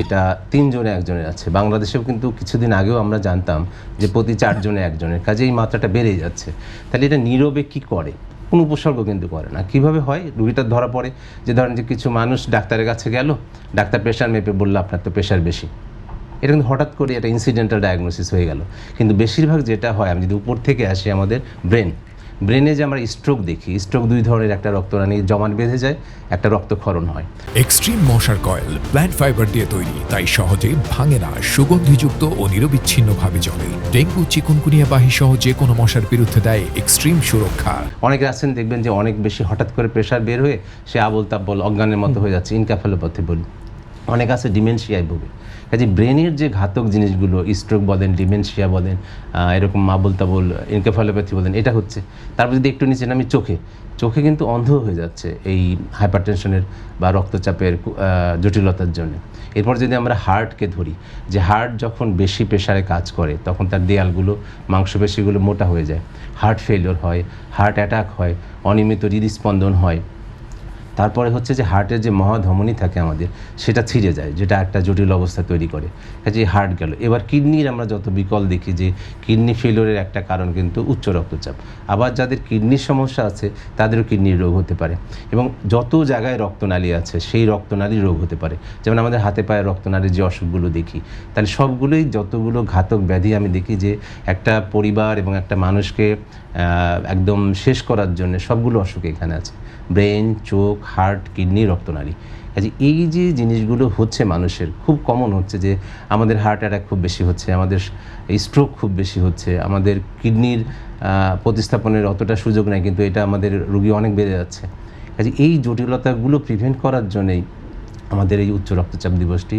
এটা 3 জনে একজনের আছে। বাংলাদেশেও কিন্তু কিছুদিন আগেও আমরা জানতাম যে প্রতি 4 জনে একজনের, কাজে এই মাত্রাটা বেড়েই যাচ্ছে। তাহলে এটা নীরবে কি করে? কোনো উপসর্গ কিন্তু করে না। কিভাবে হয়? রোগীটা ধরা পড়ে যে ধরেন যে কিছু মানুষ ডাক্তারের কাছে গেল, ডাক্তার প্রেশার মেপে বলল আপনার তো প্রেশার বেশি। এটা কিন্তু হঠাৎ করে এটা ইনসিডেন্টাল ডায়াগনোসিস হয়ে গেল। কিন্তু বেশিরভাগ যেটা হয়, আমি যদি উপর থেকে আসি, আমাদের ব্রেনে যে আমরা স্ট্রোক দেখি, স্ট্রোক 2 ধরনের, একটা রক্তনালী জমাট বেঁধে যায়, একটা রক্তক্ষরণ হয়। এক্সট্রিম মশার কয়েল প্ল্যান্ট ফাইবার দিয়ে তৈরি, তাই সহজে ভাঙে না, সুগন্ধিযুক্ত ও নিরবিচ্ছিন্নভাবে জ্বলে। ডেঙ্গু, চিকুনগুনিয়া বাহি সহ যে কোনো মশার বিরুদ্ধে দেয় এক্সট্রিম সুরক্ষা। অনেকে আছেন দেখবেন যে অনেক বেশি হঠাৎ করে প্রেশার বের হয়ে সে আবোল তাবোল অজ্ঞানের মতো হয়ে যাচ্ছে, ইনক্যাফালোপ্যাথি বলি। অনেক আছে ডিমেনশিয়ায় ভোগে। কাজে ব্রেনের যে ঘাতক জিনিসগুলো, স্ট্রোক বলেন, ডিমেনশিয়া বলেন, এরকম আবোল তাবোল ইনক্যাফালোপ্যাথি বলেন, এটা হচ্ছে। তারপর যদি একটু নিচে নামি, চোখে কিন্তু অন্ধ হয়ে যাচ্ছে এই হাইপারটেনশনের বা রক্তচাপের জটিলতার জন্য। এরপর যদি আমরা হার্টকে ধরি, যে হার্ট যখন বেশি প্রেশারে কাজ করে তখন তার দেয়ালগুলো, মাংসপেশিগুলো মোটা হয়ে যায়, হার্ট ফেলিওর হয়, হার্ট অ্যাটাক হয়, অনিয়মিত হৃদস্পন্দন হয়। তারপরে হচ্ছে যে হার্টের যে মহাধমনী থাকে আমাদের, সেটা ছিঁড়ে যায়, যেটা একটা জটিল অবস্থা তৈরি করে। কাজে হার্ট গেল। এবার কিডনির আমরা যত বিকল দেখি, যে কিডনি ফেলিওরের একটা কারণ কিন্তু উচ্চ রক্তচাপ। আবার যাদের কিডনির সমস্যা আছে তাদেরও কিডনির রোগ হতে পারে। এবং যত জায়গায় রক্তনালী আছে সেই রক্তনালীর রোগ হতে পারে। যেমন আমাদের হাতে পায়ে রক্তনালীর যে অসুখগুলো দেখি, তাহলে সবগুলোই, যতগুলো ঘাতক ব্যাধি আমি দেখি যে একটা পরিবার এবং একটা মানুষকে একদম শেষ করার জন্য সবগুলো অসুখ এখানে আছে। ব্রেন, চোখ, হার্ট, কিডনি, রক্তনালী। কাজে এই যে জিনিসগুলো হচ্ছে মানুষের, খুব কমন হচ্ছে যে আমাদের হার্ট অ্যাটাক খুব বেশি হচ্ছে, আমাদের স্ট্রোক খুব বেশি হচ্ছে, আমাদের কিডনির প্রতিস্থাপনের অতটা সুযোগ নেই, কিন্তু এটা আমাদের রোগী অনেক বেড়ে যাচ্ছে। কাজে এই জটিলতাগুলো প্রিভেন্ট করার জন্যই আমাদের এই উচ্চ রক্তচাপ দিবসটি